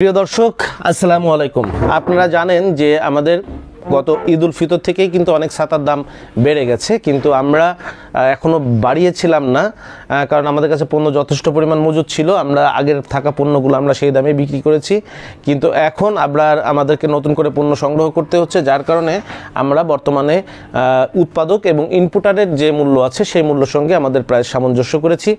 প্রিয় দর্শক আসসালামু আলাইকুম। আপনারা জানেন যে আমাদের গত ঈদ উল ফিতর থেকেই কিন্তু অনেক ছাতার দাম বেড়ে গেছে, কিন্তু আমরা এখনও বাড়িয়েছিলাম না, কারণ আমাদের কাছে পণ্য যথেষ্ট পরিমাণ মজুদ ছিল। আমরা আগের থাকা পণ্যগুলো আমরা সেই দামে বিক্রি করেছি, কিন্তু এখন আমাদেরকে নতুন করে পণ্য সংগ্রহ করতে হচ্ছে, যার কারণে আমরা বর্তমানে উৎপাদক এবং ইনপুটারের যে মূল্য আছে সেই মূল্যের সঙ্গে আমাদের প্রায় সামঞ্জস্য করেছি।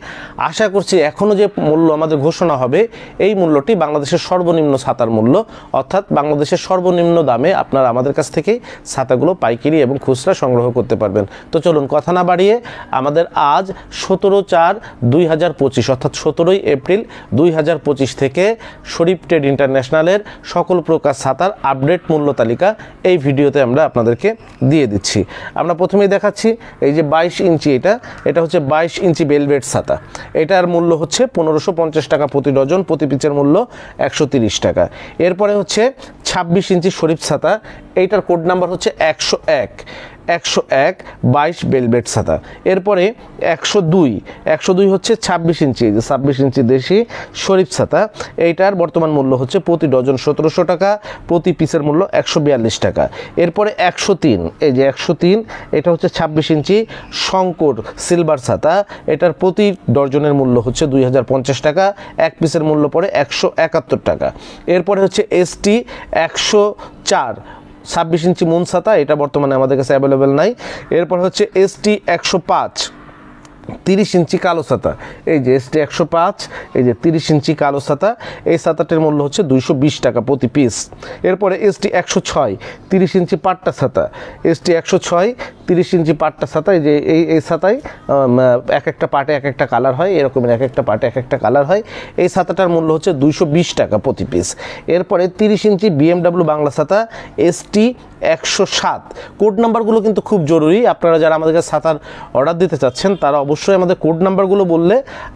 আশা করছি এখনও যে মূল্য আমাদের ঘোষণা হবে এই মূল্যটি বাংলাদেশের সর্বনিম্ন ছাতার মূল্য, অর্থাৎ বাংলাদেশের সর্বনিম্ন দামে আপনারা আমাদের কাছ থেকে ছাতাগুলো পাইকারি এবং খুচরা সংগ্রহ করতে পারবেন। তো চলুন কথা না বাড়িয়ে আমাদের আজ 17/4/2025 অর্থাৎ 17ই এপ্রিল 2025 থেকে শরীফ ট্রেড ইন্টারন্যাশনালের সকল প্রকার ছাতার আপডেট মূল্য তালিকা এই ভিডিওতে আমরা আপনাদেরকে দিয়ে দিচ্ছি। আমরা প্রথমেই দেখাচ্ছি এই যে 22 ইঞ্চি, এটা হচ্ছে 22 ইঞ্চি বেলভেট ছাতা। এটার মূল্য হচ্ছে 1550 টাকা প্রতি ডজন, প্রতি পিচের মূল্য 130 টাকা। এরপরে হচ্ছে 26 ইঞ্চি শরীফ ছাতা, এইটার কোড নাম্বার হচ্ছে 101 22 বেলভেট ছাতা। এরপরে 102 হচ্ছে 26 ইঞ্চি, যে 26 ইঞ্চি দেশি শরীফ ছাতা, এইটার বর্তমান মূল্য হচ্ছে প্রতি ডজন 1700 টাকা, প্রতি পিসের মূল্য 142 টাকা। এরপরে 103, এই যে 103, এটা হচ্ছে 26 ইঞ্চি শঙ্কর সিলভার ছাতা, এটার প্রতি ডজনের মূল্য হচ্ছে 2050 টাকা, এক পিসের মূল্য পড়ে 171 টাকা। এরপরে হচ্ছে ST 104 26 ইঞ্চি মুন ছাতা, এটা বর্তমানে আমাদের কাছে অ্যাভেলেবেল নাই। এরপর হচ্ছে ST 105 30 ইঞ্চি কালো ছাতা, এই যে ST 105, এই যে 30 ইঞ্চি কালো ছাতা, এই ছাতাটির মূল্য হচ্ছে 220 টাকা প্রতি পিস। এরপরে ST 106 30 ইঞ্চি পাট্টা ছাতা, ST 106 30 ইঞ্চি পাট্টা ছাতা, এই যে এই ছাতায় এক একটা পাটে এক একটা কালার হয়, এরকমের এক একটা পাটে এক একটা কালার হয়। এই ছাতাটার মূল্য হচ্ছে 220 টাকা প্রতি পিস। এরপরে 30 ইঞ্চি BMW বাংলা ছাতা ST 107, কোড নাম্বারগুলো কিন্তু খুব জরুরি। আপনারা যারা আমাদের কাছে ছাতার অর্ডার দিতে চাচ্ছেন তারা অবশ্যই আমাদের কোড নাম্বারগুলো বললে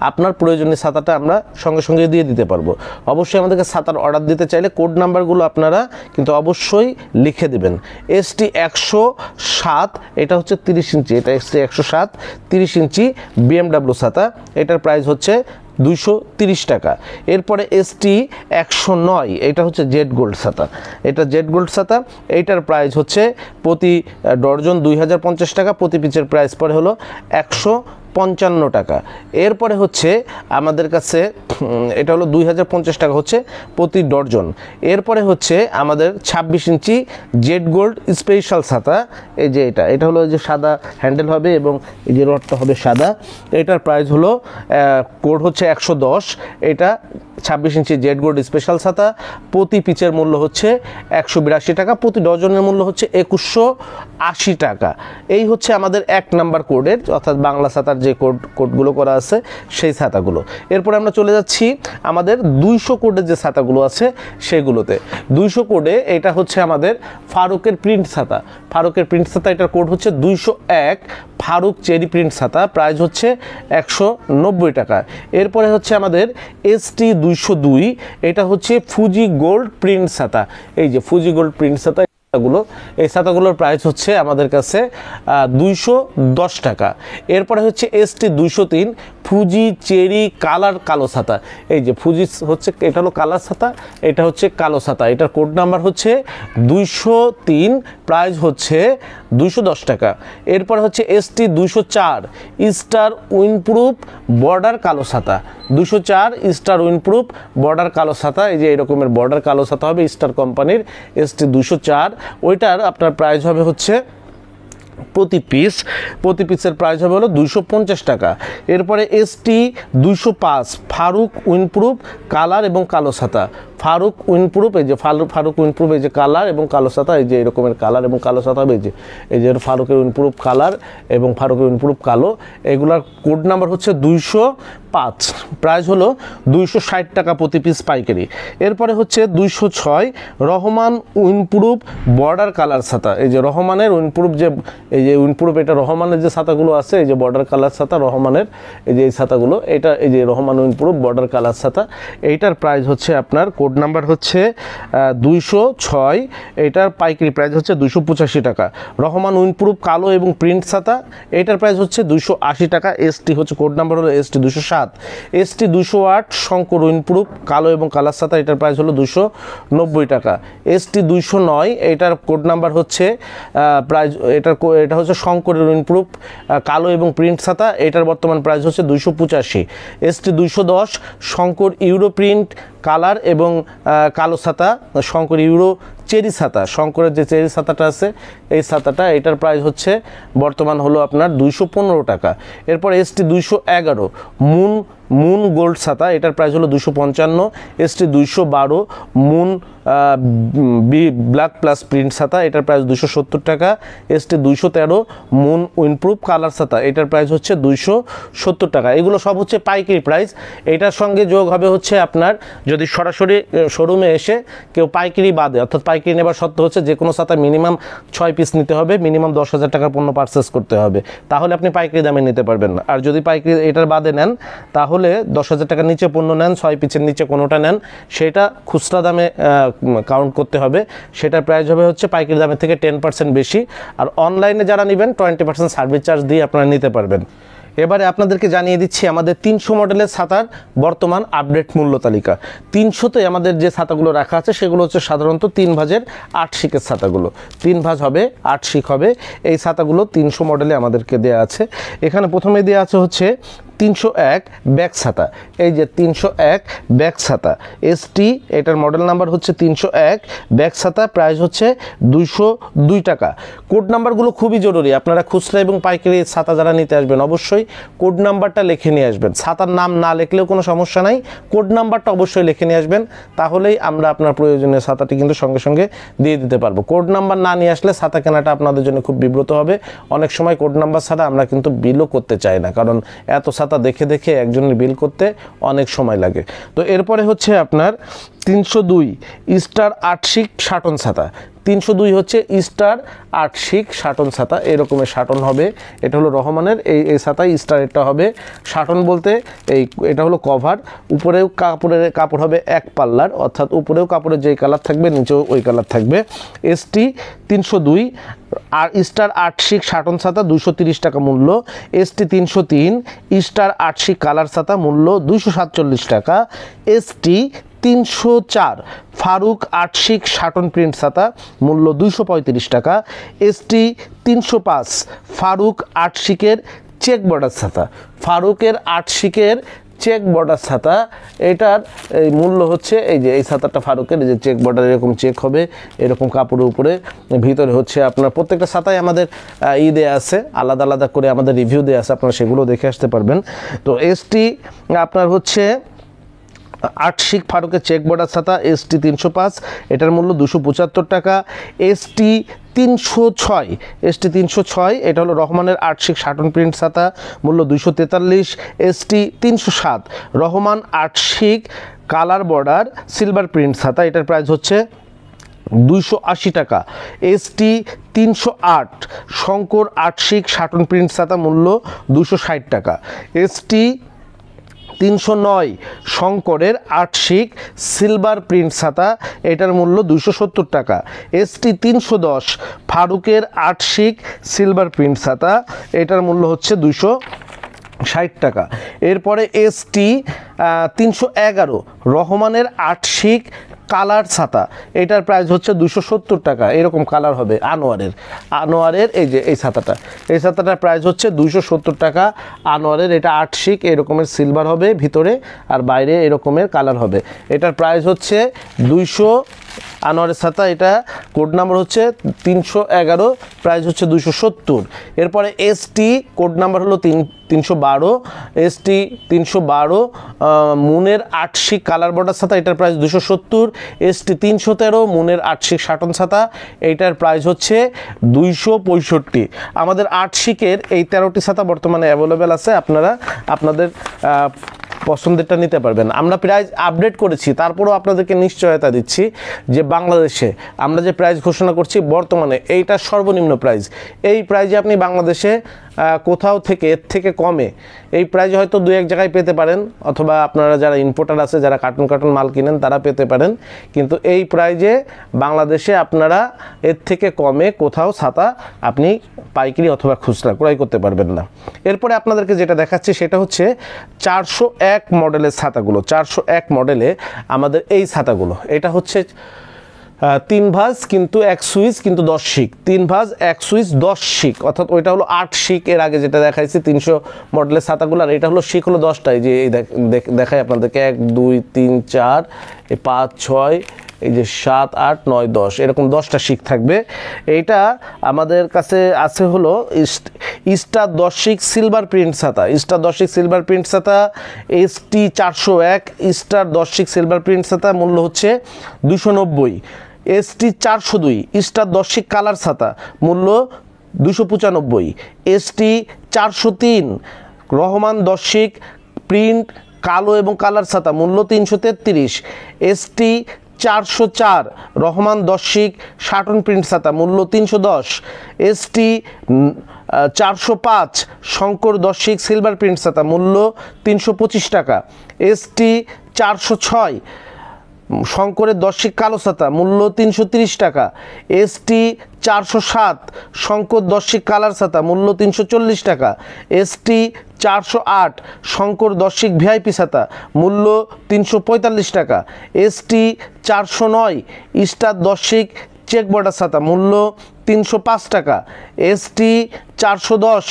আপনার প্রয়োজনীয় ছাতাটা আমরা সঙ্গে সঙ্গে দিয়ে দিতে পারবো। অবশ্যই আমাদের কাছে ছাতার অর্ডার দিতে চাইলে কোড নাম্বারগুলো আপনারা কিন্তু অবশ্যই লিখে দেবেন। ST 107, এটা হচ্ছে 30 ইঞ্চি, এটা ST 107 30 ইঞ্চি BMW ছাতা, এটার প্রাইস হচ্ছে 230 টাকা। এরপরে ST 109, এটা হচ্ছে জেড গোল্ড ছাতা, এটা জেড গোল্ড ছাতা, এইটার প্রাইস হচ্ছে প্রতি ডজন 2050 টাকা, প্রতি পিচের প্রাইস পড়ে হলো 155 টাকা। এরপরে হচ্ছে আমাদের কাছে এটা হলো 2050 টাকা হচ্ছে প্রতি ডজন। এরপরে হচ্ছে আমাদের 26 ইঞ্চি জেড গোল্ড স্পেশাল ছাতা, এই যে এটা হলো যে সাদা হ্যান্ডেল হবে এবং এই যে রডটা হবে সাদা, এটার প্রাইস হলো কোড হচ্ছে 110, এটা 26 ইঞ্চি জেড গোল্ড স্পেশাল ছাতা, প্রতি পিচের মূল্য হচ্ছে 182 টাকা, প্রতি ডজনের মূল্য হচ্ছে 2180 টাকা। এই হচ্ছে আমাদের 1 নাম্বার কোডের, অর্থাৎ বাংলা ছাতার যে কোডগুলো করা আছে সেই ছাতাগুলো। এরপরে আমরা চলে যাচ্ছি আমাদের 200 কোডের যে ছাতাগুলো আছে সেগুলোতে। 200 কোডে এটা হচ্ছে আমাদের ফারুকের প্রিন্ট ছাতা, ফারুকের প্রিন্ট ছাতা, এটার কোড হচ্ছে 201 ফারুক চেরি প্রিন্ট ছাতা, প্রাইস হচ্ছে 190 টাকা। এরপরে হচ্ছে আমাদের ST 202, এটা হচ্ছে ফুজি গোল্ড প্রিন্ট ছাতা, এই যে ফুজি গোল্ড প্রিন্ট ছাতা, এই ছাতাগুলোর প্রাইস হচ্ছে আমাদের কাছে 210 টাকা। এরপরে হচ্ছে ST 203 ফুজি চেরি কালার কালো ছাতা, এই যে ফুজি হচ্ছে এটা হলো কালার ছাতা, এটা হচ্ছে কালো ছাতা, এটার কোড নাম্বার হচ্ছে 203, প্রাইস হচ্ছে 210 টাকা। এরপরে হচ্ছে ST 204 স্টার উইন্ডপ্রুফ বর্ডার কালো ছাতা, 204 স্টার উইন্ডপ্রুফ বর্ডার কালো ছাতা, এই যে এরকমের বর্ডার কালো ছাতা হবে স্টার কোম্পানির ST 204, ওইটার আপনার প্রাইস হবে হচ্ছে প্রতি পিসের প্রাইস হবে হলো 250 টাকা। এরপরে ST 205 ফারুক উইন্ডপ্রুফ কালার এবং কালো ছাতা, ফারুক উইন্ডপ্রুফ, এই যে ফারুক উইন্ডপ্রুফ, এই যে কালার এবং কালো ছাতা, এই যে এরকমের কালার এবং কালো ছাতা হবে, এই যে ফারুকের উইন্ডপ্রুফ কালার এবং ফারুকের উইন্ডপ্রুফ কালো, এগুলার কোড নাম্বার হচ্ছে 205, প্রাইস হলো 260 টাকা প্রতি পিস পাইকারি। এরপরে হচ্ছে 206 রহমান উইন্ডপ্রুফ বর্ডার কালার ছাতা, এই যে রহমানের উইন্ডপ্রুফ যে এই এই যে উইন্ডপ্রুফ, এটা রহমানের যে ছাতাগুলো আছে, এই যে বর্ডার কালার ছাতা রহমানের, এই যে এই ছাতাগুলো, এটা এই যে রহমান উইন্ডপ্রুফ বর্ডার কালার ছাতা, এইটার প্রাইস হচ্ছে আপনার কোড নাম্বার হচ্ছে 206, এটার পাইকারি প্রাইস হচ্ছে 285 টাকা। রহমান উইন্ডপ্রুফ কালো এবং প্রিন্ট ছাতা, এইটার প্রাইস হচ্ছে 280 টাকা। এসটি হচ্ছে কোড নাম্বার হলো ST 207। ST 208 শঙ্কর উইন্ডপ্রুফ কালো এবং কালার ছাতা, এটার প্রাইস হলো 290 টাকা। ST 209, এটার কোড নাম্বার হচ্ছে প্রাইস, এটা হচ্ছে শঙ্করের উইন্ডপ্রুফ কালো এবং প্রিন্ট ছাতা, এটার বর্তমান প্রাইস হচ্ছে 285। ST 210 Shankar euro print colour এবং কালো ছাতা, শঙ্কর ইউরো চেরি ছাতা, শঙ্করের যে চেরি ছাতাটা আছে এই ছাতাটা, এটার প্রাইস হচ্ছে বর্তমান হলো আপনার 215 টাকা। এরপর ST 211 মুন গোল্ড ছাতা, এটার প্রাইস হলো 255। ST 212 moon black plus print ছাতা, এটার প্রাইস 270 টাকা। ST 213 মুন উইন্ডপ্রুফ কালার ছাতা, এটার প্রাইস হচ্ছে 270 টাকা। এগুলো সব হচ্ছে পাইকারি প্রাইস। এটার সঙ্গে যোগ হবে হচ্ছে আপনার যদি সরাসরি শোরুমে এসে কেউ পাইকারি বাদে, অর্থাৎ পাইকারি নেবার সত্ত্বে হচ্ছে যে কোনো ছাতা মিনিমাম 6 পিস নিতে হবে, মিনিমাম 10,000 টাকার পণ্য পারচেস করতে হবে, তাহলে আপনি পাইকারি দামে নিতে পারবেন না। আর যদি পাইকারি এটার বাদে নেন, তাহলে 10,000 টাকার নিচে পণ্য নেন, 6 পিসের নিচে কোনোটা নেন, সেটা খুচরা দামে কাউন্ট করতে হবে, সেটার প্রাইস হবে হচ্ছে পাইকারি দামের থেকে 10% বেশি। আর অনলাইনে যারা নেবেন 20% সার্ভিস চার্জ দিয়ে আপনারা নিতে পারবেন। এবারে আপনাদেরকে জানিয়ে দিচ্ছি আমাদের 300 মডেলের ছাতার বর্তমান আপডেট মূল্য তালিকা। 300তে আমাদের যে ছাতাগুলো রাখা আছে সেগুলো হচ্ছে সাধারণত 3 ভাঁজের 8 শিকের ছাতাগুলো, 3 ভাঁজ হবে 8 শিক হবে, এই ছাতাগুলো 300 মডেলে আমাদেরকে দেওয়া আছে। এখানে প্রথমে দেওয়া আছে হচ্ছে 301 ব্যাক ছাতা, এই যে 301 ব্যাক ছাতা ST, এটার মডেল নাম্বার হচ্ছে 301 ব্যাক ছাতা, প্রাইস হচ্ছে 202 টাকা। কোড নাম্বারগুলো খুবই জরুরি, আপনারা খুচরা এবং পাইকারি ছাতা যারা নিতে আসবেন অবশ্যই কোড নাম্বারটা লিখে নিয়ে আসবেন। ছাতার নাম না লিখলেও কোনো সমস্যা নাই, কোড নাম্বারটা অবশ্যই লিখে নিয়ে আসবেন, তাহলেই আমরা আপনার প্রয়োজনীয় ছাতাটি কিন্তু সঙ্গে সঙ্গে দিয়ে দিতে পারবো। কোড নাম্বার না নিয়ে আসলে ছাতা কেনাটা আপনাদের জন্য খুব বিব্রত হবে। অনেক সময় কোড নাম্বার ছাড়া আমরা কিন্তু বিলও করতে চাই না, কারণ এত ছাতা দেখে দেখে একজনের বিল করতে অনেক সময় লাগে। তো এরপরে হচ্ছে আপনার 302 স্টার 8 শিক শাটন ছাতা, 302 হচ্ছে স্টার 8 শিক শাটন ছাতা, এরকমের শাটন হবে, এটা হলো রহমানের এই ছাতায় স্টার, এটা হবে শাটন বলতে এটা হলো কভার, উপরেও কাপড় হবে এক পাল্লার, অর্থাৎ উপরেও কাপড়ের যেই কালার থাকবে নিচেও ওই কালার থাকবে। ST 302 আর স্টার 8 শিক শাটন ছাতা 230 টাকা মূল্য। ST 303 স্টার 8 শিক কালার ছাতা মূল্য 247 টাকা। ST 304 ফারুক 8 শিক শাটন প্রিন্ট ছাতা মূল্য 235 টাকা। ST 305 ফারুক 8 শিকের চেক বর্ডার ছাতা, ফারুকের 8 শিকের চেক বর্ডার ছাতা, এটার এই মূল্য হচ্ছে এই যে এই ছাতাটা ফারুকের, এই যে চেক বর্ডার এরকম চেক হবে, এরকম কাপড়ের উপরে, ভিতরে হচ্ছে আপনার প্রত্যেকটা ছাতায় আমাদের দেয়া আছে, আলাদা আলাদা করে আমাদের রিভিউ দেওয়া আছে, আপনারা সেগুলো দেখে আসতে পারবেন। তো ST আপনার হচ্ছে 8 শিক ফারুকের চেক বর্ডার ছাতা ST 305, এটার মূল্য 275 টাকা। ST 306 ST 306 এটা হলো রহমানের 8 শিক শাটন প্রিন্ট ছাতা মূল্য 243। ST 307 রহমান 8 শিক কালার বর্ডার সিলভার প্রিন্ট ছাতা, এটার প্রাইস হচ্ছে 280 টাকা। ST 308 শঙ্কর 8 শিক শাটন প্রিন্ট ছাতা মূল্য 260 টাকা। ST 309 শঙ্করের 8 শিক সিলভার প্রিন্ট ছাতা, এটার মূল্য 270 টাকা। ST 310 ফারুকের 8 শিক সিলভার প্রিন্ট ছাতা, এটার মূল্য হচ্ছে 260 টাকা। এরপরে ST 311 রহমানের 8 শিক কালার ছাতা, এটার প্রাইস হচ্ছে 270 টাকা, এরকম কালার হবে আনোয়ারের এই যে এই ছাতাটার প্রাইস হচ্ছে 270 টাকা আনোয়ারের, এটা 8 শিক এরকমের সিলভার হবে ভিতরে আর বাইরে এরকমের কালার হবে, এটার প্রাইস হচ্ছে 200 আনোয়ারের ছাতা, এটা কোড নাম্বার হচ্ছে 311, প্রাইস হচ্ছে 270। এরপরে ST কোড নাম্বার হলো 312, ST 312 মুনের 8 শিক কালার বর্ডার ছাতা, এটার প্রাইস 270। ST 313 মুনের 8 শিক শাটন ছাতা, এইটার প্রাইস হচ্ছে 265। আমাদের 8 শিকের এই 13টি ছাতা বর্তমানে অ্যাভেলেবেল আছে, আপনারা আপনাদের পছন্দেরটা নিতে পারবেন। আমরা প্রাইস আপডেট করেছি, তারপরেও আপনাদেরকে নিশ্চয়তা দিচ্ছি যে বাংলাদেশে আমরা যে প্রাইস ঘোষণা করছি বর্তমানে এইটা সর্বনিম্ন প্রাইস। এই প্রাইজে আপনি বাংলাদেশে কোথাও থেকে এর থেকে কমে এই প্রাইজে হয়তো দু এক জায়গায় পেতে পারেন, অথবা আপনারা যারা ইম্পোর্টার আছে যারা কার্টুন কার্টুন মাল কিনেন তারা পেতে পারেন, কিন্তু এই প্রাইজে বাংলাদেশে আপনারা এর থেকে কমে কোথাও ছাতা আপনি পাইকারি অথবা খুচরা ক্রয় করতে পারবেন না। এরপরে আপনাদেরকে যেটা দেখাচ্ছি সেটা হচ্ছে 401 মডেলের ছাতাগুলো। 401 মডেলে আমাদের এই ছাতাগুলো, এটা হচ্ছে 3 ভাঁজ কিন্তু 1 সুইচ কিন্তু 10 শিক, 3 ভাঁজ 1 সুইচ 10 শিক, অর্থাৎ ওইটা হলো 8 শিক। এর আগে যেটা দেখাইছি 300 মডেলের ছাতাগুলো, আর এটা হলো শিক হলো 10টাই, যে এই দেখাই আপনাদেরকে 1 2 3 4 5 6 এই যে 7 8 9 10 এরকম 10টা শিক থাকবে। এইটা আমাদের কাছে আছে হলো স্টার 10 শিক সিলভার প্রিন্ট ছাতা। স্টার 10 শিক সিলভার প্রিন্ট ছাতা ST 401 স্টার 10 শিক সিলভার প্রিন্ট ছাতা মূল্য হচ্ছে 290। ST 402 স্টার 10 শিক কালার ছাতা মূল্য 295। ST 403 রহমান 10 শিক প্রিন্ট কালো এবং কালার ছাতা মূল্য 333। ST 404 রহমান 10 শিক শার্টন প্রিন্ট ছাতা মূল্য 310। ST 405 শঙ্কর 10 শিক সিলভার প্রিন্ট ছাতা মূল্য 325 টাকা। ST 406 শঙ্করের 10 শিক কালো ছাতা মূল্য 330 টাকা। ST 407 শঙ্কর 10 শিক কালার ছাতা মূল্য 340 টাকা। ST 408 শঙ্কর 10 শিক VIP ছাতা মূল্য 345 টাকা। ST 409 স্টার 10 শিক চেক বর্ডার ছাতা মূল্য 305 টাকা। ST 410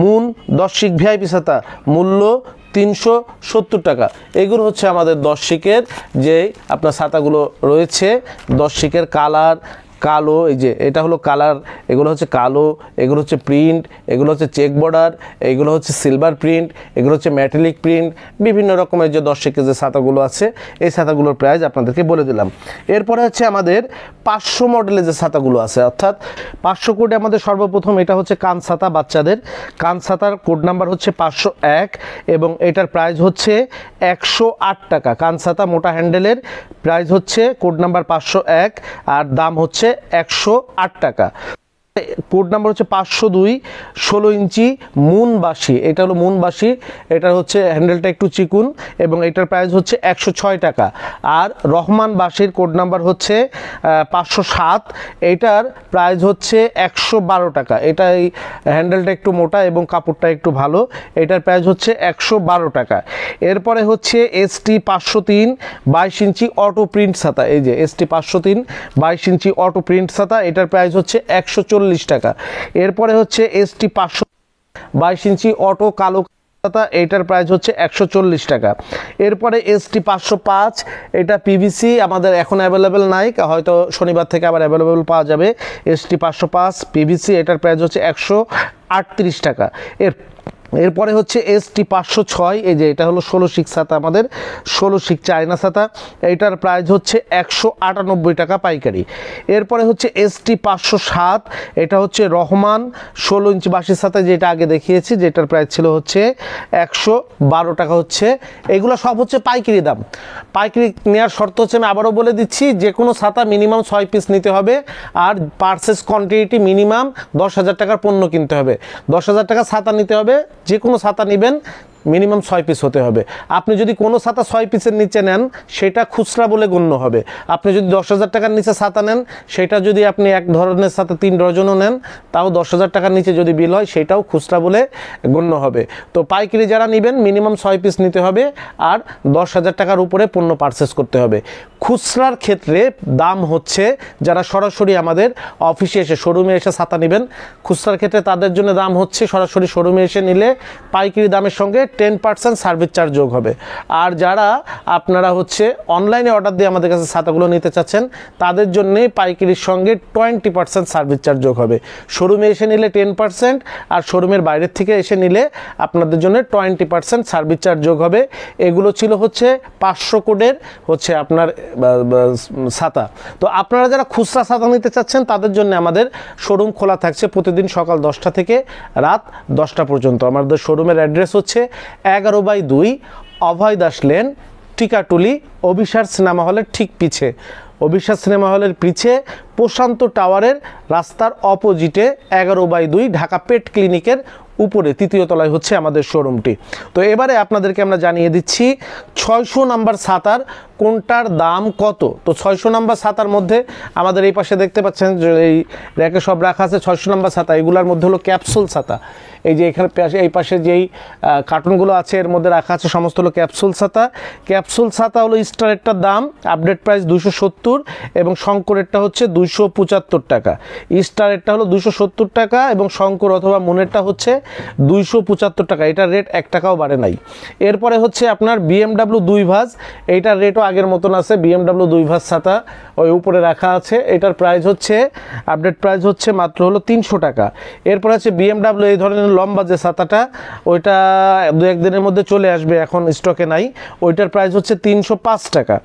মুন 10 শিক VIP ছাতা মূল্য 370 টাকা। এগুলো হচ্ছে আমাদের 10 শিকের যে আপনার ছাতাগুলো রয়েছে। 10 শিকের কালার কালো, এই যে এটা হলো কালার, এগুলো হচ্ছে কালো, এগুলো হচ্ছে প্রিন্ট, এগুলো হচ্ছে চেক বর্ডার, এগুলো হচ্ছে সিলভার প্রিন্ট, এগুলো হচ্ছে মেটালিক প্রিন্ট, বিভিন্ন রকমের যে 10 শিকের যে ছাতাগুলো আছে এই ছাতাগুলোর প্রাইস আপনাদেরকে বলে দিলাম। এরপরে হচ্ছে আমাদের 500 মডেলের যে ছাতাগুলো আছে, অর্থাৎ 500 কোডে আমাদের সর্বপ্রথম এটা হচ্ছে কান ছাতা বাচ্চাদের। কান ছাতার কোড নাম্বার হচ্ছে 501 এবং এটার প্রাইস হচ্ছে 108 টাকা। কান ছাতা মোটা হ্যান্ডেলের প্রাইস হচ্ছে কোড নাম্বার 501 আর দাম হচ্ছে 108 টাকা। কোড নাম্বার হচ্ছে 502 16 ইঞ্চি মুনবাসী, এটা হলো মুনবাসী, এটা হচ্ছে হ্যান্ডেলটা একটু চিকুন এবং এটার প্রাইস হচ্ছে 106 টাকা। আর রহমান বাসীর কোড নাম্বার হচ্ছে 507, এটার প্রাইস হচ্ছে 112 টাকা। এটা এই হ্যান্ডেলটা একটু মোটা এবং কাপড়টা একটু ভালো, এটার প্রাইস হচ্ছে 112 টাকা। এরপরে হচ্ছে ST 503 22 ইঞ্চি অটো প্রিন্ট ছাতা, এই যে ST 503 22 ইঞ্চি অটো প্রিন্ট ছাতা, এটার প্রাইস হচ্ছে 140 টাকা। এরপরে হচ্ছে ST 500 22 ইঞ্চি অটো কালো ছাতা, এটার প্রাইস হচ্ছে 140 টাকা। এরপরে ST 505 এটা PVC আমাদের এখন অ্যাভেলেবেল নাই, হয়তো শনিবার থেকে আবার অ্যাভেলেবেল পাওয়া যাবে। ST 505 PVC, এটার প্রাইস হচ্ছে 138 টাকা। এরপরে হচ্ছে ST 506, এই যে এটা হলো 16 শিক ছাতা, আমাদের 16 শিক চায়না ছাতা, এইটার প্রাইস হচ্ছে 198 টাকা পাইকারি। এরপরে হচ্ছে ST 507, এটা হচ্ছে রহমান 16 ইঞ্চি বাঁশের ছাতা, যেটা আগে দেখিয়েছি, যেটার প্রাইস ছিল হচ্ছে 112 টাকা হচ্ছে। এগুলো সব হচ্ছে পাইকারি দাম। পাইকারি নেওয়ার শর্ত হচ্ছে, আমি আবারও বলে দিচ্ছি, যে কোনো ছাতা মিনিমাম 6 পিস নিতে হবে আর পার্সেস কোয়ান্টিটি মিনিমাম 10,000 টাকার পণ্য কিনতে হবে। 10,000 টাকা ছাতা নিতে হবে, যে কোনো ছাতা নেবেন মিনিমাম 6 পিস হতে হবে। আপনি যদি কোনো ছাতা 6 পিসের নিচে নেন সেটা খুচরা বলে গণ্য হবে। আপনি যদি 10,000 টাকার নিচে ছাতা নেন, সেটা যদি আপনি এক ধরনের ছাতা 3 ডজনও নেন, তাও 10,000 টাকার নিচে যদি বিল হয় সেটাও খুচরা বলে গণ্য হবে। তো পাইকারি যারা নেবেন মিনিমাম 6 পিস নিতে হবে আর 10,000 টাকার উপরে পণ্য পারচেস করতে হবে। খুচরার ক্ষেত্রে দাম হচ্ছে, যারা সরাসরি আমাদের অফিসে এসে শোরুমে এসে ছাতা নেবেন, খুচরার ক্ষেত্রে তাদের জন্য দাম হচ্ছে সরাসরি শোরুমে এসে নিলে পাইকারি দামের সঙ্গে 10% সার্ভিস চার্জ যোগ হবে। আর যারা আপনারা হচ্ছে অনলাইনে অর্ডার দিয়ে আমাদের কাছে ছাতাগুলো নিতে চাচ্ছেন, তাদের জন্যে পাইকারির সঙ্গে 20% সার্ভিস চার্জ যোগ হবে। শোরুমে এসে নিলে 10% আর শোরুমের বাইরের থেকে এসে নিলে আপনাদের জন্য 20% সার্ভিস চার্জ যোগ হবে। এগুলো ছিল হচ্ছে 500 কোডের হচ্ছে আপনার ছাতা। তো আপনারা যারা খুচরা ছাতা নিতে চাচ্ছেন তাদের জন্য আমাদের শোরুম খোলা থাকছে প্রতিদিন সকাল 10টা থেকে রাত 10টা পর্যন্ত। আমাদের শোরুমের অ্যাড্রেস হচ্ছে 11/2 অভয় দাস লেন, টিকাটুলি, অভিসার সিনেমা হলের ঠিক পিছে। অভিসার সিনেমা হলের পিছে প্রশান্ত টাওয়ারের রাস্তার অপোজিটে 11/2 ঢাকা পেট ক্লিনিকের উপরে 3য় তলায় হচ্ছে আমাদের শোরুমটি। তো এবারে আপনাদেরকে আমরা জানিয়ে দিচ্ছি 600 নাম্বার ছাতার কোনটার দাম কত। তো 600 নাম্বার ছাতার মধ্যে আমাদের এই পাশে দেখতে পাচ্ছেন যে এই র্যাকে সব রাখা আছে 600 নাম্বার ছাতা। এগুলোর মধ্যে হলো ক্যাপসুল ছাতা। এই যে এখানে এই পাশে যেই কার্টুনগুলো আছে এর মধ্যে রাখা আছে সমস্ত হলো ক্যাপসুল ছাতা। ক্যাপসুল ছাতা হলো স্টারেরটার দাম আপডেট প্রাইস 270 এবং শঙ্করেরটা হচ্ছে 275 টাকা। স্টারেরটা হলো 270 টাকা এবং শঙ্কর অথবা মুনেরটা হচ্ছে 275 টাকা। এটার রেট 1 টাকাও বাড়ে নাই। এরপরে হচ্ছে আপনার BMW 2 ভাঁজ, এইটার রেটও আগের মতন আছে। BMW 2 ভাঁজ ছাতা ওই উপরে রাখা আছে। এটার প্রাইস হচ্ছে আপডেট প্রাইস হচ্ছে মাত্র হলো 300 টাকা। এরপরে হচ্ছে BMW এই ধরনের লম্বা যে ছাতাটা ওইটা 2-1 দিনের মধ্যে চলে আসবে, এখন স্টকে নাই। ওইটার প্রাইস হচ্ছে 305 টাকা।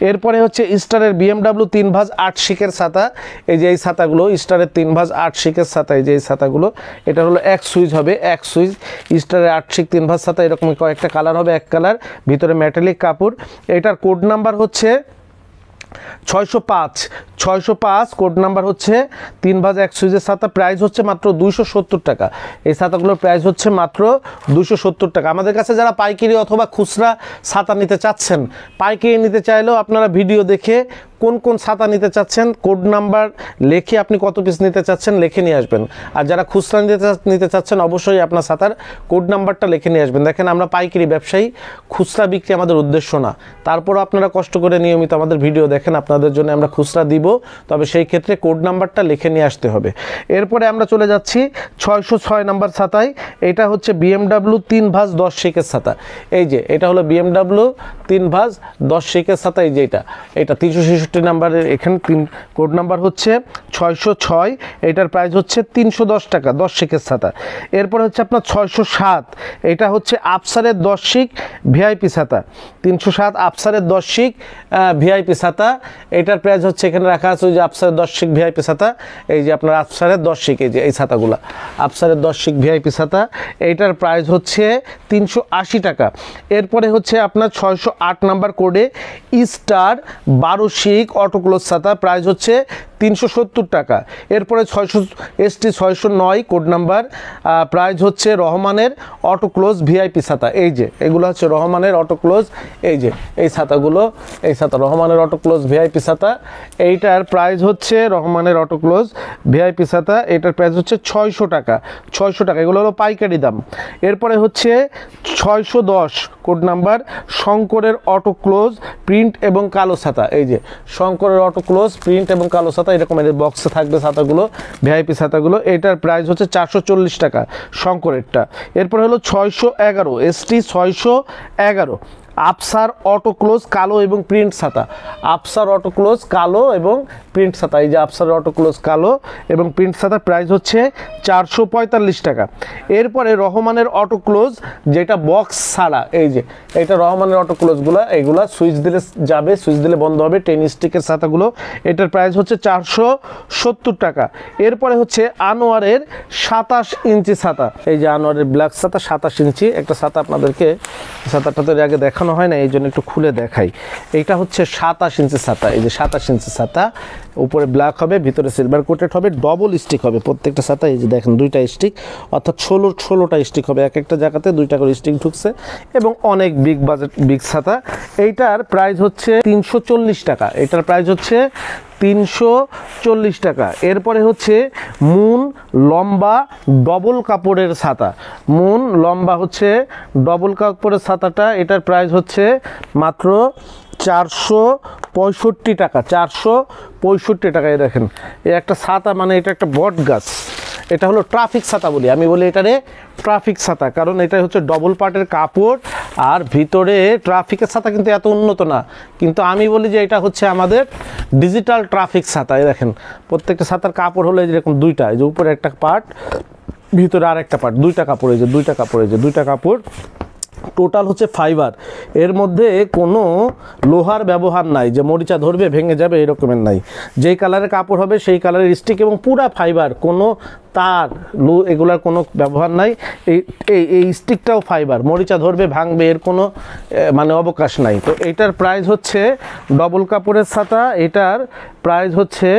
এরপরে হচ্ছে স্টারের BMW 3 ভাঁজ 8 শিকের ছাতা। এই যে এই ছাতাগুলো স্টারের 3 ভাঁজ 8 শিকের ছাতা, এই যে এই ছাতাগুলো এটা হলো এক সুইচ হবে, এক সুইচ স্টারের 8 শিক 3 ভাঁজ ছাতা। এরকম কয়েকটা কালার হবে, এক কালার, ভিতরে মেটালিক কাপড়। এটার কোড নাম্বার হচ্ছে 605 কোড নাম্বার হচ্ছে 3 ভাঁজ 1 সুইচের ছাতা। প্রাইস হচ্ছে মাত্র 270 টাকা। এই ছাতাগুলোর প্রাইস হচ্ছে মাত্র 270 টাকা। আমাদের কাছে যারা পাইকারি অথবা খুচরা ছাতা নিতে চাচ্ছেন, পাইকারি নিতে চাইলেও আপনারা ভিডিও দেখে কোন কোন ছাতা নিতে চাচ্ছেন কোড নাম্বার লিখে আপনি কত পিস নিতে চাচ্ছেন লিখে নিয়ে আসবেন। আর যারা খুচরা নিতে চাচ্ছেন অবশ্যই আপনার ছাতার কোড নাম্বারটা লিখে নিয়ে আসবেন। দেখেন আমরা পাইকারি ব্যবসায়ী, খুচরা বিক্রি আমাদের উদ্দেশ্য না। তারপরও আপনারা কষ্ট করে নিয়মিত আমাদের ভিডিও দেখেন, আপনাদের জন্য আমরা খুচরা দিব, তবে সেই ক্ষেত্রে কোড নাম্বারটা লিখে নিয়ে আসতে হবে। এরপরে আমরা চলে যাচ্ছি 606 নাম্বার ছাতায়। এটা হচ্ছে BMW 3 ভাঁজ 10 শিকের ছাতা। এই যে এটা হলো BMW 3 ভাঁজ 10 শিকের ছাতা। এই যে এটা 366 নাম্বারের, এখানে কোড নাম্বার হচ্ছে 606। এটার প্রাইস হচ্ছে 310 টাকা 10 শিকের ছাতা। এরপর হচ্ছে আপনার 607, এটা হচ্ছে আফসারের 10 শিক VIP ছাতা। 307 আফসারের 10 শিক VIP ছাতা। এটার প্রাইস হচ্ছে এখানে রাখা আছে ওই যে আফসারের 10 শিক VIP ছাতা। এই যে আপনার আফসারের 10 শিক, এই যে এই ছাতাগুলো আফসারের 10 শিক VIP ছাতা। এইটার প্রাইস হচ্ছে 380 টাকা। এরপরে হচ্ছে আপনার 608 নাম্বার কোডে স্টার 12 শিক অটোক্লোজ ছাতা। প্রাইস হচ্ছে 370 টাকা। এরপরে 600 ST 609 কোড নাম্বার, প্রাইস হচ্ছে রহমানের অটোক্লোজ VIP ছাতা। এই যে এগুলো হচ্ছে রহমানের অটোক্লোজ, এই যে এই ছাতাগুলো, এই ছাতা রহমানের অটোক্লোজ VIP ছাতা। এইটার প্রাইস হচ্ছে রহমানের অটোক্লোজ VIP ছাতা। এটার প্রাইস হচ্ছে 600 টাকা। 600 টাকা, এগুলো হলো পাইকারি দাম। এরপরে হচ্ছে 610 কোড নাম্বার শঙ্করের অটোক্লোজ প্রিন্ট এবং কালো ছাতা। এই যে শঙ্করের অটোক্লোজ প্রিন্ট এবং কালো ছাতা, এরকম এর বক্সে থাকবে ছাতাগুলো, VIP ছাতাগুলো। এটার প্রাইস হচ্ছে 440 টাকা শঙ্করেরটা। এরপর হলো 611 ST 611 আফসার অটোক্লোজ কালো এবং প্রিন্ট ছাতা। আফসার অটোক্লোজ কালো এবং প্রিন্ট ছাতা। এই যে আফসার অটোক্লোজ কালো এবং প্রিন্ট ছাতার প্রাইস হচ্ছে 445 টাকা। এরপরে রহমানের অটোক্লোজ যেটা বক্স ছাড়া, এই যে এটা রহমানের অটোক্লোজগুলো, এইগুলা সুইচ দিলে যাবে, সুইচ দিলে বন্ধ হবে, 10 স্টিকের ছাতাগুলো। এটার প্রাইস হচ্ছে 470 টাকা। এরপরে হচ্ছে আনোয়ারের 27 ইঞ্চি ছাতা। এই যে আনোয়ারের ব্ল্যাক ছাতা 27 ইঞ্চি একটা ছাতা। আপনাদেরকে ছাতাটা তো আগে দেখানো হয় না, এই জন্য একটু খুলে দেখাই। এইটা হচ্ছে 27 ইঞ্চি ছাতা। এই যে 27 ইঞ্চি ছাতা, উপরে ব্ল্যাক হবে, ভিতরে সিলভার কোটেড হবে, ডবল স্টিক হবে প্রত্যেকটা ছাতা। এই যে দেখেন 2টা স্টিক, অর্থাৎ 16টা স্টিক হবে, এক একটা জায়গাতে 2টা করে স্টিক ঢুকছে এবং অনেক বিগ ছাতা। এইটার প্রাইস হচ্ছে 340 টাকা। এটার প্রাইস হচ্ছে 340 টাকা। এরপরে হচ্ছে মুন লম্বা ডবল কাপড়ের ছাতা। মুন লম্বা হচ্ছে ডবল কাপড়ের ছাতাটা, এটার প্রাইস হচ্ছে মাত্র 465 টাকা। 465 টাকায় দেখেন এই একটা ছাতা, মানে এটা একটা বট গাছ। এটা হলো ট্রাফিক ছাতা বলি, আমি বলি এটারে ট্রাফিক ছাতা, কারণ এটা হচ্ছে ডবল পার্টের কাপড় আর ভিতরে ট্রাফিকের ছাতা কিন্তু এত উন্নত না, কিন্তু আমি বলি যে এটা হচ্ছে আমাদের ডিজিটাল ট্রাফিক ছাতা। এই দেখেন প্রত্যেকটা ছাতার কাপড় হলো যেরকম 2টা, এই যে উপরে একটা পার্ট, ভিতরে আর একটা পার্ট, 2টা কাপড়, এই যে 2টা কাপড়, এই যে 2টা কাপড়। টোটাল হচ্ছে ফাইবার, এর মধ্যে কোনো লোহার ব্যবহার নাই যে মরিচা ধরবে ভেঙে যাবে এরকমের নাই। যেই কালারের কাপড় হবে সেই কালারের স্টিক এবং পুরা ফাইবার, কোনো তার এগুলার কোনো ব্যবহার নাই। এই স্টিকটাও ফাইবার, মরিচা ধরবে ভাঙবে এর কোনো মানে অবকাশ নাই। তো এইটার প্রাইস হচ্ছে ডবল কাপড়ের ছাতা, এটার প্রাইস হচ্ছে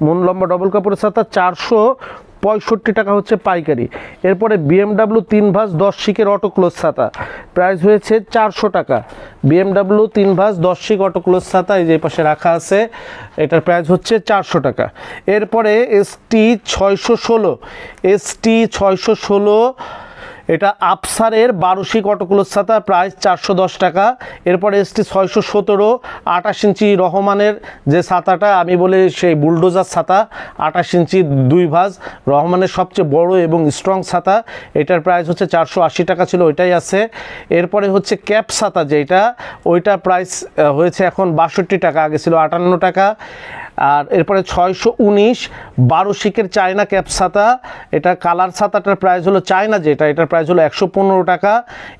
মন লম্বা ডবল কাপড়ের ছাতা 465 টাকা হচ্ছে পাইকারি। এরপরে BMW 3 ভাঁজ 10 শিকের অটো ক্লোজ ছাতা প্রাইস হয়েছে 400 টাকা। BMW 3 ভাঁজ 10 শিক অটো ক্লোজ ছাতা এই যে পাশে রাখা আছে, এটার প্রাইস হচ্ছে 400 টাকা। এরপরে ST 616 এটা আফসারের 12 শিক অটোক্লোজ ছাতা প্রাইস 410 টাকা। এরপরে ST 617 28 ইঞ্চি রহমানের যে ছাতাটা আমি বলি সেই বুলডোজার ছাতা, 28 ইঞ্চি 2 ভাঁজ রহমানের সবচেয়ে বড় এবং স্ট্রং ছাতা, এটার প্রাইস হচ্ছে 480 টাকা ছিল, ওইটাই আছে। এরপরে হচ্ছে ক্যাপ ছাতা যেটা, ওইটা প্রাইস হয়েছে এখন 62 টাকা, আগে ছিল 58 টাকা। আর এরপরে 619 12 শিকের চায়না ক্যাপ ছাতা, এটা কালার ছাতাটার প্রাইস হলো চায়না যেটা, এটার প্রাইস হলো 115 টাকা।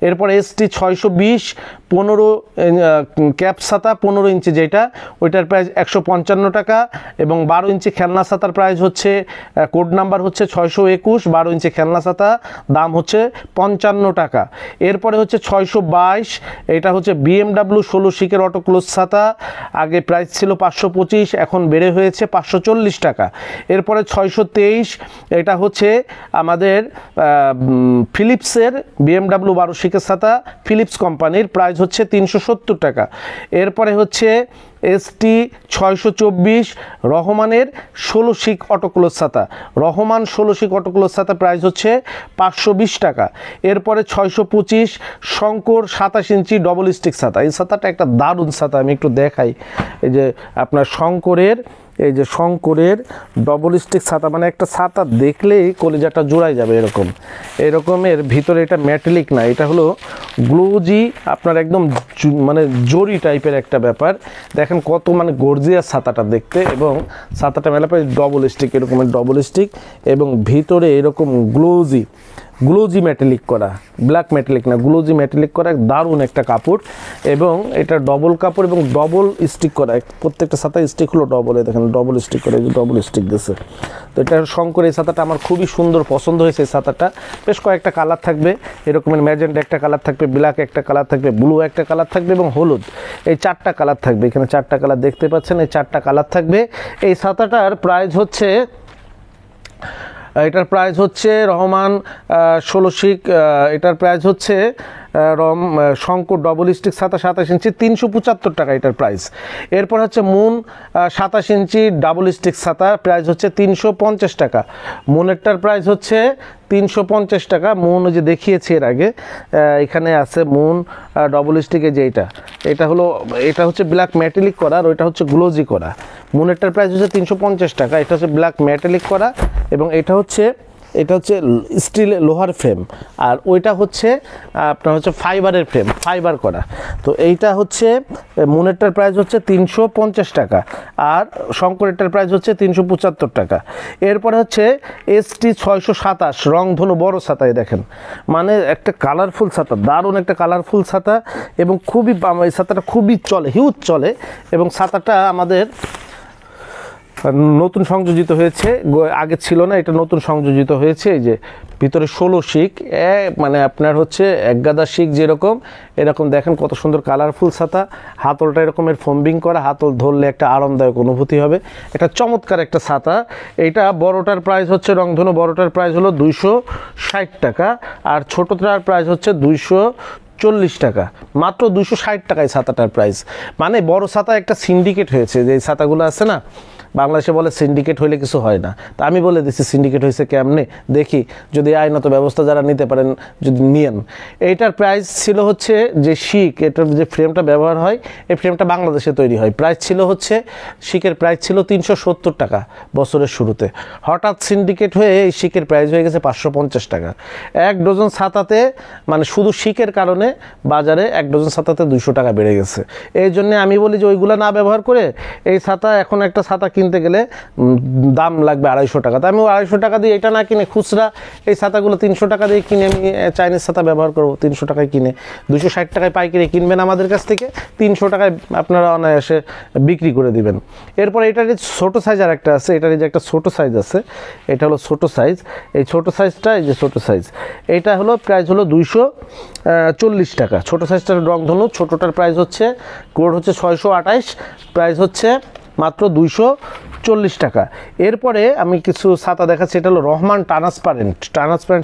এরপরে ST 620 15 ক্যাপ ছাতা 15 ইঞ্চি যেটা, ওইটার প্রাইস 155 টাকা। এবং 12 ইঞ্চি খেলনা ছাতার প্রাইস হচ্ছে কোড নাম্বার হচ্ছে 621, 12 ইঞ্চি খেলনা ছাতা দাম হচ্ছে 55 টাকা। এরপরে হচ্ছে 622, এটা হচ্ছে BMW 16 শিকের অটো ক্লোজ ছাতা, আগে প্রাইস ছিল 525, এখন বেড়ে হয়েছে 540 টাকা। এরপরে 623, এটা হচ্ছে আমাদের ফিলিপসের BMW 12 শিকের ছাতা, ফিলিপস কোম্পানির, প্রাইস হচ্ছে 370 টাকা। এরপরে হচ্ছে ST 624 রহমানের 16 শিক অটোক্লোজ ছাতা, রহমান 16 শিক অটোক্লোজ ছাতা প্রাইস হচ্ছে 520 টাকা। এরপরে 625 শঙ্কর 27 ইঞ্চি ডবল স্টিক ছাতা, এই ছাতাটা একটা দারুণ ছাতা, আমি একটু দেখাই। এই যে আপনার শঙ্করের, এই যে শঙ্করের ডবল স্টিক ছাতা, মানে একটা ছাতা দেখলেই কলিজাটা জোড়াই যাবে এরকমের। ভিতরে এটা ম্যাটেলিক না, এটা হলো গ্লোজি, আপনার একদম মানে জরি টাইপের একটা ব্যাপার। দেখেন কত মানে গর্জিয়াস ছাতাটা দেখতে, এবং ছাতাটা মেলা পাই ডবল স্টিক, এরকমের ডবল স্টিক, এবং ভিতরে এরকম গ্লোজি ম্যাটেলিক করা, ব্ল্যাক ম্যাটেলিক না, গ্লোজি ম্যাটেলিক করা, দারুণ একটা কাপড়। এবং এটা ডবল কাপড় এবং ডবল স্টিক করা, প্রত্যেকটা ছাতা স্টিক হলো ডবলে, দেখেন ডবল স্টিক করে, ডবল স্টিক দিয়েছে। তো এটা শঙ্কর, এই ছাতাটা আমার খুবই সুন্দর পছন্দ হয়েছে। এই ছাতাটা বেশ কয়েকটা কালার থাকবে, এরকমের ম্যাজেন্টা একটা কালার থাকবে, ব্ল্যাক একটা কালার থাকবে, ব্লু একটা কালার থাকবে এবং হলুদ, এই 4টা কালার থাকবে। এখানে 4টা কালার দেখতে পাচ্ছেন, এই 4টা কালার থাকবে। এই ছাতাটার প্রাইস হচ্ছে, এটার প্রাইস হচ্ছে রহমান 16 শিক, এটার প্রাইস হচ্ছে শঙ্কর ডবল স্টিক ছাতা 27 ইঞ্চি 375 টাকা এটার প্রাইস। এরপর হচ্ছে মুন 27 ইঞ্চি ডাবল স্টিক ছাতা, প্রাইস হচ্ছে 350 টাকা। মুনেরটার প্রাইস হচ্ছে 350 টাকা। মুন যে দেখিয়েছি এর আগে, এখানে আছে মুন ডবল স্টিকে, যে এটা হচ্ছে ব্ল্যাক ম্যাটেলিক করা, আর ওইটা হচ্ছে গ্লোজি করা। মুনেরটার প্রাইস হচ্ছে 350 টাকা, এটা হচ্ছে ব্ল্যাক ম্যাটেলিক করা, এবং এটা হচ্ছে স্টিল লোহার ফ্রেম, আর ওইটা হচ্ছে আপনার হচ্ছে ফাইবারের ফ্রেম, ফাইবার করা। তো এইটা হচ্ছে মুনেরটার প্রাইস হচ্ছে 350 টাকা, আর শঙ্করেরটার প্রাইস হচ্ছে 375 টাকা। এরপরে হচ্ছে ST 627 রংধনু বড় ছাতায়, দেখেন মানে একটা কালারফুল ছাতা, দারুণ একটা কালারফুল ছাতা, এবং খুবই এই ছাতাটা খুবই চলে, হিউজ চলে, এবং ছাতাটা আমাদের নতুন সংযোজিত হয়েছে, আগে ছিল না, এটা নতুন সংযোজিত হয়েছে। এই যে ভিতরে 16 শিক, মানে আপনার হচ্ছে এক গাদা শিক যেরকম, এরকম দেখেন কত সুন্দর কালারফুল ছাতা। হাতলটা এরকমের ফোম্বিং করা, হাতল ধরলে একটা আরামদায়ক অনুভূতি হবে, এটা চমৎকার একটা ছাতা। এইটা বড়টার প্রাইস হচ্ছে, রংধনু বড়টার প্রাইস হলো 260 টাকা, আর ছোটটার প্রাইস হচ্ছে 240 টাকা, মাত্র 260 টাকায় ছাতাটার প্রাইস। মানে বড় ছাতা একটা সিন্ডিকেট হয়েছে, যে ছাতাগুলো আছে না, বাংলাদেশে বলে সিন্ডিকেট হইলে কিছু হয় না, তা আমি বলে দিচ্ছি সিন্ডিকেট হয়েছে কেমনে, দেখি যদি আইনত ব্যবস্থা যারা নিতে পারেন যদি নিয়েন। এইটার প্রাইস ছিল হচ্ছে যে শিক, এটার যে ফ্রেমটা ব্যবহার হয়, এই ফ্রেমটা বাংলাদেশে তৈরি হয়, প্রাইস ছিল হচ্ছে শিকের প্রাইস ছিল 370 টাকা বছরের শুরুতে। হঠাৎ সিন্ডিকেট হয়ে এই শিকের প্রাইস হয়ে গেছে 550 টাকা। 1 ডজন ছাতাতে, মানে শুধু শিকের কারণে বাজারে 1 ডজন ছাতাতে 200 টাকা বেড়ে গেছে। এই জন্য আমি বলি যে ওইগুলো না ব্যবহার করে এই ছাতা, এখন একটা ছাতা কিনতে কিনতে গেলে দাম লাগবে 250 টাকা। তো আমি 250 টাকা দিয়ে এটা না কিনে খুচরা এই ছাতাগুলো 300 টাকা দিয়ে কিনে আমি চাইনিজ ছাতা ব্যবহার করব। 300 টাকায় কিনে 260 টাকায় পাইকারি কিনবেন আমাদের কাছ থেকে, 300 টাকায় আপনারা অনায়াসে বিক্রি করে দিবেন। এরপর এটার ছোটো সাইজ আর একটা আছে, এটার যে একটা ছোটো সাইজ আছে, এটা হলো ছোটো সাইজ। এই ছোটো সাইজটা, এই যে ছোটো সাইজ, এইটা হলো প্রাইস হলো 240 টাকা। ছোটো সাইজটার রংধনু, ছোটোটার প্রাইস হচ্ছে, কোড হচ্ছে 628, প্রাইস হচ্ছে মাত্র 240 টাকা। এরপরে আমি কিছু ছাতা দেখাচ্ছি, এটা হলো রহমান ট্রান্সপারেন্ট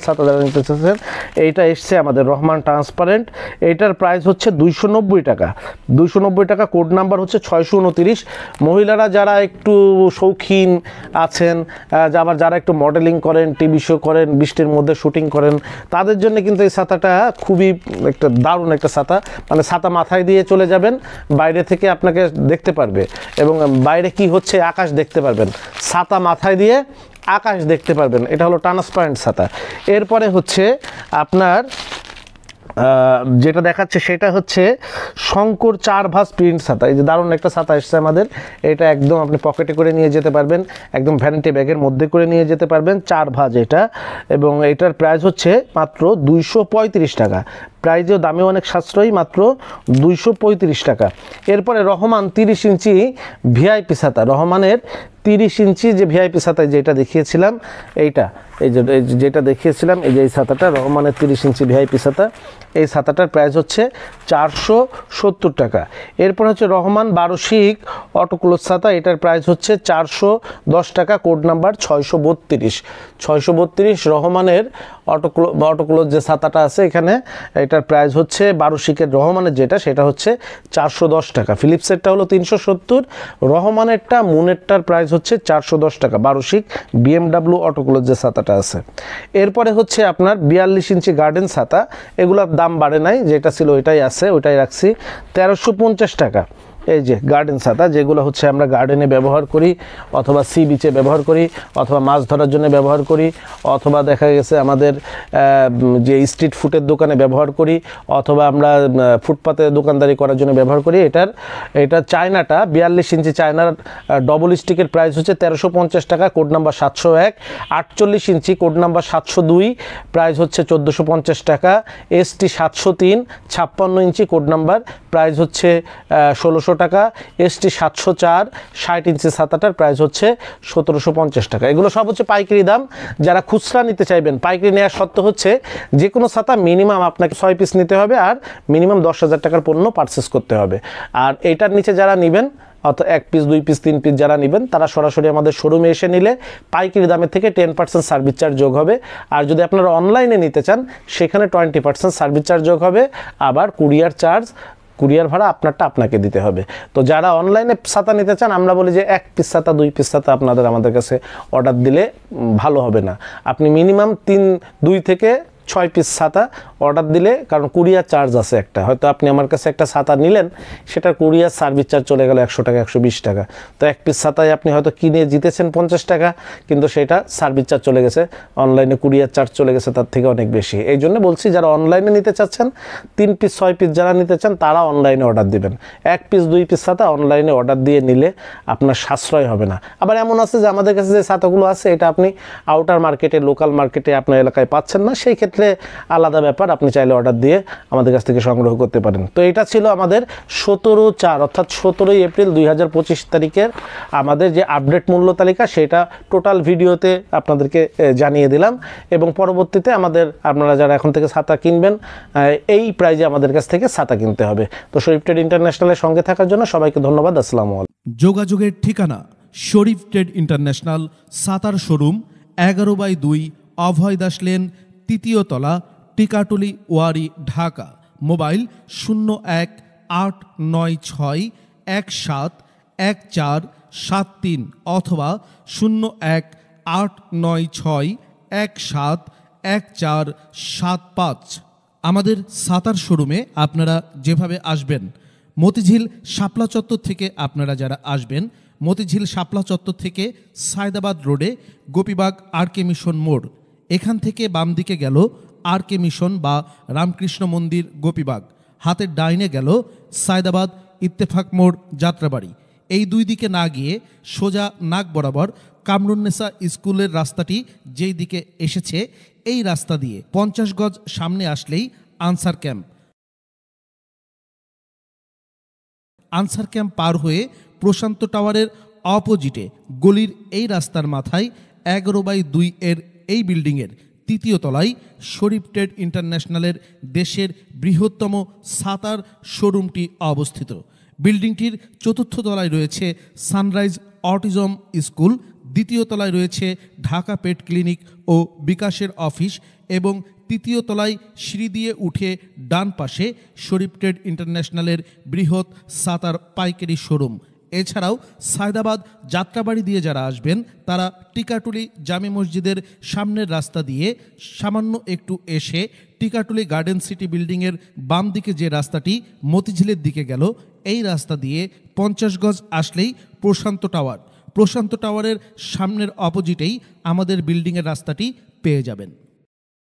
ছাতা দেখা নিতেছেন। এইটা এসছে আমাদের রহমান ট্রান্সপারেন্ট, এইটার প্রাইস হচ্ছে 290 টাকা। 290 টাকা, কোড নাম্বার হচ্ছে 629। মহিলারা যারা একটু শৌখিন আছেন, আবার যারা একটু মডেলিং করেন, টিভি শো করেন, বৃষ্টির মধ্যে শুটিং করেন, তাদের জন্য কিন্তু এই ছাতাটা খুবই একটা দারুণ একটা ছাতা। মানে ছাতা মাথায় দিয়ে চলে যাবেন, বাইরে থেকে আপনাকে দেখতে পারবে এবং বাইরে কি হচ্ছে আকাশ দেখতে পারবেন, ছাতা মাথায় দিয়ে আকাশ দেখতে পারবেন। এটা হলো ট্রান্সপারেন্ট ছাতা। এরপরে হচ্ছে আপনার যেটা দেখাচ্ছে সেটা হচ্ছে শঙ্কর 4 ভাঁজ প্রিন্ট ছাতা। এই যে দারুণ একটা ছাতা এসছে আমাদের, এটা একদম আপনি পকেটে করে নিয়ে যেতে পারবেন, একদম ভ্যানিটি ব্যাগের মধ্যে করে নিয়ে যেতে পারবেন, 4 ভাঁজ এটা। এবং এটার প্রাইস হচ্ছে মাত্র 235 টাকা। প্রাইজেও দামেও অনেক সাশ্রয়ী, মাত্র 235 টাকা। এরপরে রহমান 30 ইঞ্চি ভিআইপি ছাতা, রহমানের 30 ইঞ্চি যে ভিআইপি ছাতা যেটা দেখিয়েছিলাম, এইটা এই যেটা দেখিয়েছিলাম, এই যে এই ছাতাটা রহমানের 30 ইঞ্চি ভিআইপি ছাতা, এই ছাতাটার প্রাইস হচ্ছে 470 টাকা। এরপর হচ্ছে রহমান 12 শিক অটোক্লোজ ছাতা, এটার প্রাইস হচ্ছে 410 টাকা, কোড নাম্বার 632 রহমানের অটোক্লোজ যে ছাতাটা আছে এখানে, এটার প্রাইস হচ্ছে 12 শিকের রহমানের যেটা, সেটা হচ্ছে 410 টাকা। ফিলিপসেরটা হলো 370, রহমানেরটা মুনেরটার প্রাইস হচ্ছে 410 টাকা, 12 শিক BMW অটোক্লোজ যে ছাতাটা আছে। এরপরে হচ্ছে আপনার 42 ইঞ্চি গার্ডেন ছাতা, এগুলোর দাম বাড়ে নাই, যেটা ছিল ওইটাই আছে, ওইটাই রাখছি, 1350 টাকা। এই যে গার্ডেন ছাতা, যেগুলো হচ্ছে আমরা গার্ডেনে ব্যবহার করি, অথবা সি বিচে ব্যবহার করি, অথবা মাছ ধরার জন্য ব্যবহার করি, অথবা দেখা গেছে আমাদের যে স্ট্রিট ফুডের দোকানে ব্যবহার করি, অথবা আমরা ফুটপাতে দোকানদারি করার জন্য ব্যবহার করি। এটা চায়নাটা 42 ইঞ্চি চায়নার ডবল স্টিকের প্রাইস হচ্ছে 1350 টাকা, কোড নাম্বার 701। 48 ইঞ্চি কোড নাম্বার 702, প্রাইস হচ্ছে 1450 টাকা। ST 703 56 ইঞ্চি কোড নাম্বার, প্রাইস হচ্ছে 1600 টাকা। ST 704 60 ইঞ্চি ছাতাটার প্রাইস হচ্ছে 1750 টাকা। এগুলো সব হচ্ছে পাইকারি দাম। যারা খুচরা নিতে চাইবেন, পাইকারি নেওয়ার শর্ত হচ্ছে যে কোনো ছাতা মিনিমাম আপনাকে 6 পিস নিতে হবে আর মিনিমাম 10,000 টাকার পণ্য পারচেস করতে হবে। আর এইটার নিচে যারা নেবেন, অর্থাৎ 1 পিস 2 পিস 3 পিস যারা নেবেন, তারা সরাসরি আমাদের শোরুমে এসে নিলে পাইকারি দামের থেকে 10% সার্ভিস চার্জ যোগ হবে। আর যদি আপনারা অনলাইনে নিতে চান, সেখানে 20% সার্ভিস চার্জ যোগ হবে। আবার কুরিয়ার ভাড়া আপনারটা আপনাকে দিতে হবে। তো যারা অনলাইনে ছাতা নিতে চান, আমরা বলি যে 1 পিস ছাতা 2 পিস ছাতা আমাদের কাছে অর্ডার দিলে ভালো হবে না। আপনি মিনিমাম 2 থেকে 6 পিস ছাতা অর্ডার দিলে, কারণ কুরিয়ার চার্জ আছে একটা, হয়তো আপনি আমার কাছে একটা ছাতা নিলেন, সেটার কুরিয়ার সার্ভিস চার্জ চলে গেল 100 টাকা 120 টাকা। তো 1 পিস ছাতায় আপনি হয়তো কিনে জিতেছেন 50 টাকা, কিন্তু সেটা সার্ভিস চার্জ চলে গেছে, অনলাইনে কুরিয়ার চার্জ চলে গেছে তার থেকে অনেক বেশি। এই জন্য বলছি, যারা অনলাইনে নিতে চাচ্ছেন, 3 পিস 6 পিস যারা নিতে চান, তারা অনলাইনে অর্ডার দিবেন। 1 পিস 2 পিস ছাতা অনলাইনে অর্ডার দিয়ে নিলে আপনার সাশ্রয় হবে না। আবার এমন আছে যে আমাদের কাছে যে ছাতাগুলো আছে, এটা আপনি আউটার মার্কেটে, লোকাল মার্কেটে আপনার এলাকায় পাচ্ছেন না, সেই ক্ষেত্রে আলাদা ব্যাপার, আপনি চাইলে অর্ডার দিয়ে আমাদের কাছ থেকে সংগ্রহ করতে পারেন। তো এটা ছিল আমাদের 17/4 অর্থাৎ 17 এপ্রিল 2025 তারিখের আমাদের যে আপডেট মূল্য তালিকা, সেটা টোটাল ভিডিওতে আপনাদেরকে জানিয়ে দিলাম। এবং পরবর্তীতে আপনারা যারা এখন থেকে ছাতা কিনবেন, এই প্রাইজে আমাদের কাছ থেকে ছাতা কিনতে হবে। তো শরীফ ট্রেড ইন্টারন্যাশনালের সঙ্গে থাকার জন্য সবাইকে ধন্যবাদ। আসসালামু আলাইকুম। যোগাযোগের ঠিকানা শরীফ ট্রেড ইন্টারন্যাশনাল, ছাতার শোরুম, 11/2 অভয় দাস লেন, 3য় তলা, টিকাটুলি, ওয়ারি, ঢাকা। মোবাইল 0186171473 অথবা 018961711475। আমাদের ছাতার শোরুমে আপনারা যেভাবে আসবেন, মতিঝিল শাপলা চত্বর থেকে আপনারা যারা আসবেন, মতিঝিল শাপলা চত্বর থেকে সায়দাবাদ রোডে গোপীবাগ RK মিশন মোড়, এখান থেকে বাম দিকে গেল RK মিশন বা রামকৃষ্ণ মন্দির গোপীবাগ, হাতের ডাইনে গেল সায়দাবাদ ইত্তেফাক মোড় যাত্রাবাড়ি। এই দুই দিকে না গিয়ে সোজা নাক বরাবর কামরুন্নেসা স্কুলের রাস্তাটি যেই দিকে এসেছে এই রাস্তা দিয়ে 50 গজ সামনে আসলেই আনসার ক্যাম্প। আনসার ক্যাম্প পার হয়ে প্রশান্ত টাওয়ারের অপোজিটে গলির এই রাস্তার মাথায় 11/2 এর এই বিল্ডিংয়ের 3য় তলায় শরীফ ট্রেড ইন্টারন্যাশনালের দেশের বৃহত্তম সাতার শোরুমটি অবস্থিত। বিল্ডিংটির 4র্থ তলায় রয়েছে সানরাইজ অটিজম স্কুল, 2য় তলায় রয়েছে ঢাকা পেট ক্লিনিক ও বিকাশের অফিস এবং 3য় তলায় সিঁড়ি দিয়ে উঠে ডান পাশে শরীফ ট্রেড ইন্টারন্যাশনালের বৃহৎ সাতার পাইকারি শোরুম। এছাড়াও সায়দাবাদ যাত্রাবাড়ি দিয়ে যারা আসবেন তারা টিকাটুলি জামে মসজিদের সামনের রাস্তা দিয়ে সামান্য একটু এসে টিকাটুলি গার্ডেন সিটি বিল্ডিংয়ের বাম দিকে যে রাস্তাটি মতিঝিলের দিকে গেল এই রাস্তা দিয়ে 50 গজ আসলেই প্রশান্ত টাওয়ার। প্রশান্ত টাওয়ারের সামনের অপোজিটেই আমাদের বিল্ডিংয়ের রাস্তাটি পেয়ে যাবেন।